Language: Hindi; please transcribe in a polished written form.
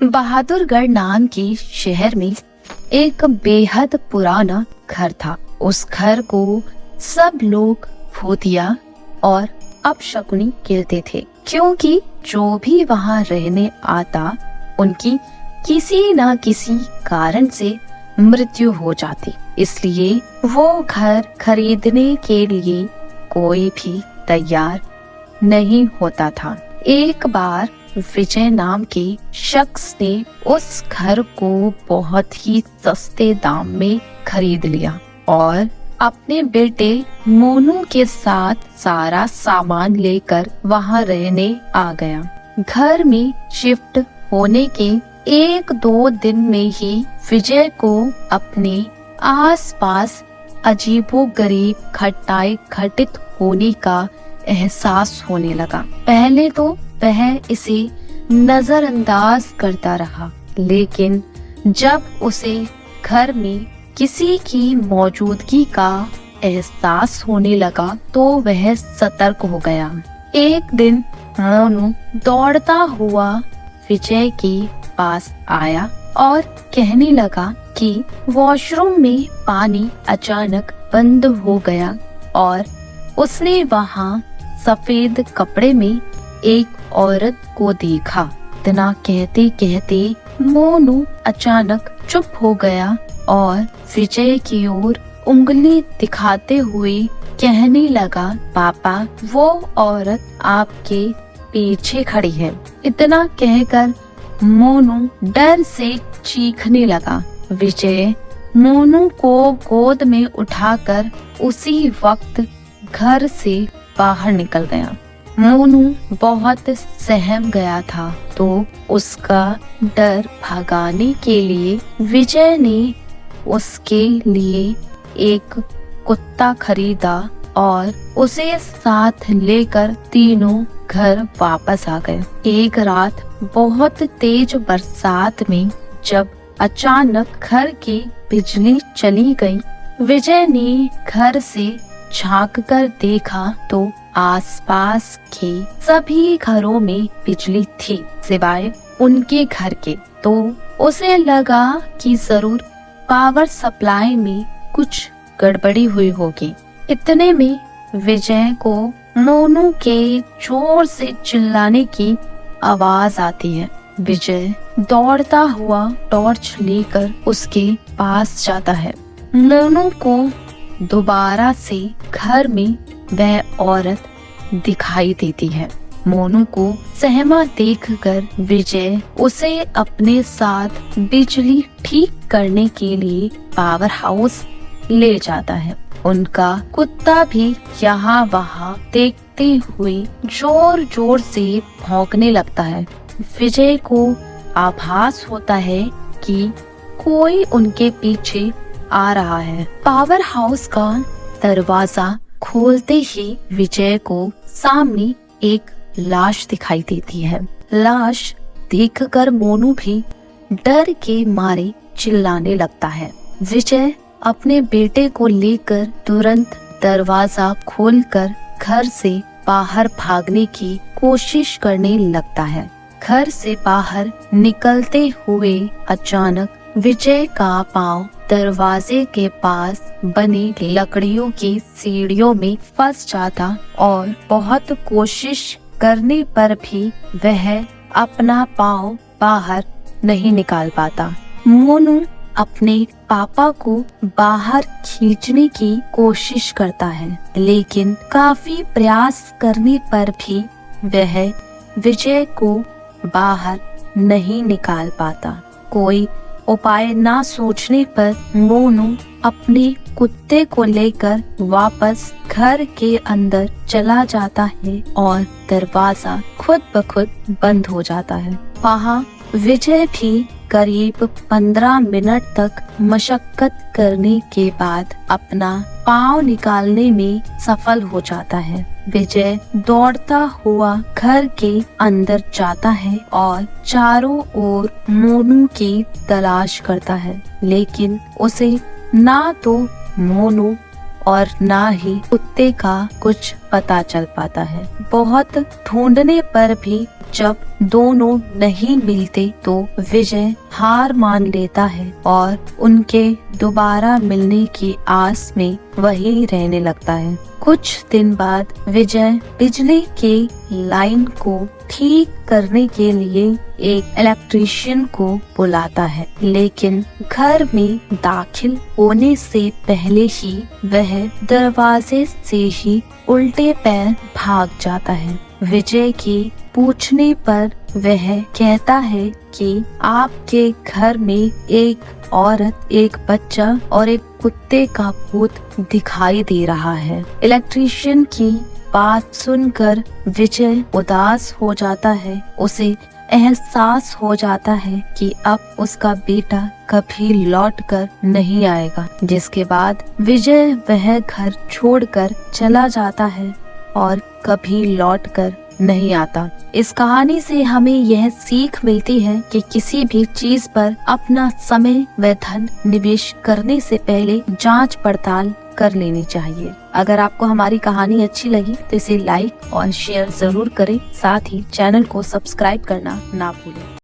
बहादुरगढ़ नाम के शहर में एक बेहद पुराना घर था। उस घर को सब लोग भूतिया और अपशकुनी कहते थे, क्योंकि जो भी वहां रहने आता उनकी किसी न किसी कारण से मृत्यु हो जाती। इसलिए वो घर खरीदने के लिए कोई भी तैयार नहीं होता था। एक बार विजय नाम के शख्स ने उस घर को बहुत ही सस्ते दाम में खरीद लिया और अपने बेटे मोनू के साथ सारा सामान लेकर वहां रहने आ गया। घर में शिफ्ट होने के 1-2 दिन में ही विजय को अपने आसपास अजीबोगरीब घटनाएं घटित होने का एहसास होने लगा। पहले तो वह इसे नजरअंदाज करता रहा, लेकिन जब उसे घर में किसी की मौजूदगी का एहसास होने लगा तो वह सतर्क हो गया। एक दिन मोनू दौड़ता हुआ विजय के पास आया और कहने लगा कि वॉशरूम में पानी अचानक बंद हो गया और उसने वहां सफेद कपड़े में एक औरत को देखा। इतना कहते कहते मोनू अचानक चुप हो गया और विजय की ओर उंगली दिखाते हुए कहने लगा, पापा, वो औरत आपके पीछे खड़ी है। इतना कहकर मोनू डर से चीखने लगा। विजय मोनू को गोद में उठाकर उसी वक्त घर से बाहर निकल गया। मोनू बहुत सहम गया था, तो उसका डर भगाने के लिए विजय ने उसके लिए एक कुत्ता खरीदा और उसे साथ लेकर तीनों घर वापस आ गए। एक रात बहुत तेज बरसात में जब अचानक घर की बिजली चली गई, विजय ने घर से झांक कर देखा तो आसपास के सभी घरों में बिजली थी सिवाय उनके घर के। तो उसे लगा कि जरूर पावर सप्लाई में कुछ गड़बड़ी हुई होगी। इतने में विजय को मोनू के जोर से चिल्लाने की आवाज आती है। विजय दौड़ता हुआ टॉर्च लेकर उसके पास जाता है। मोनू को दोबारा से घर में वह औरत दिखाई देती है। मोनू को सहमा देखकर विजय उसे अपने साथ बिजली ठीक करने के लिए पावर हाउस ले जाता है। उनका कुत्ता भी यहाँ वहाँ देखते हुए जोर जोर से भौंकने लगता है। विजय को आभास होता है कि कोई उनके पीछे आ रहा है। पावर हाउस का दरवाजा खोलते ही विजय को सामने एक लाश दिखाई देती है। लाश देखकर मोनू भी डर के मारे चिल्लाने लगता है। विजय अपने बेटे को लेकर तुरंत दरवाजा खोलकर घर से बाहर भागने की कोशिश करने लगता है। घर से बाहर निकलते हुए अचानक विजय का पांव दरवाजे के पास बनी लकड़ियों की सीढ़ियों में फंस जाता और बहुत कोशिश करने पर भी वह अपना पांव बाहर नहीं निकाल पाता। मोनू अपने पापा को बाहर खींचने की कोशिश करता है, लेकिन काफी प्रयास करने पर भी वह विजय को बाहर नहीं निकाल पाता। कोई उपाय ना सोचने पर मोनू अपने कुत्ते को लेकर वापस घर के अंदर चला जाता है और दरवाजा खुद ब खुद बंद हो जाता है। वहाँ विजय भी करीब 15 मिनट तक मशक्कत करने के बाद अपना पाँव निकालने में सफल हो जाता है। विजय दौड़ता हुआ घर के अंदर जाता है और चारों ओर मोनू की तलाश करता है, लेकिन उसे ना तो मोनू और ना ही कुत्ते का कुछ पता चल पाता है। बहुत ढूंढने पर भी जब दोनों नहीं मिलते तो विजय हार मान लेता है और उनके दोबारा मिलने की आस में वहीं रहने लगता है। कुछ दिन बाद विजय बिजली के लाइन को ठीक करने के लिए एक इलेक्ट्रीशियन को बुलाता है, लेकिन घर में दाखिल होने से पहले ही वह दरवाजे से ही उल्टे पैर भाग जाता है। विजय के पूछने पर वह कहता है कि आपके घर में एक औरत, एक बच्चा और एक कुत्ते का भूत दिखाई दे रहा है। इलेक्ट्रीशियन की बात सुनकर विजय उदास हो जाता है। उसे एहसास हो जाता है कि अब उसका बेटा कभी लौट कर नहीं आएगा, जिसके बाद विजय वह घर छोड़कर चला जाता है और कभी लौट कर नहीं आता। इस कहानी से हमें यह सीख मिलती है कि किसी भी चीज पर अपना समय व धन निवेश करने से पहले जांच पड़ताल कर लेनी चाहिए। अगर आपको हमारी कहानी अच्छी लगी तो इसे लाइक और शेयर जरूर करें, साथ ही चैनल को सब्सक्राइब करना ना भूलें।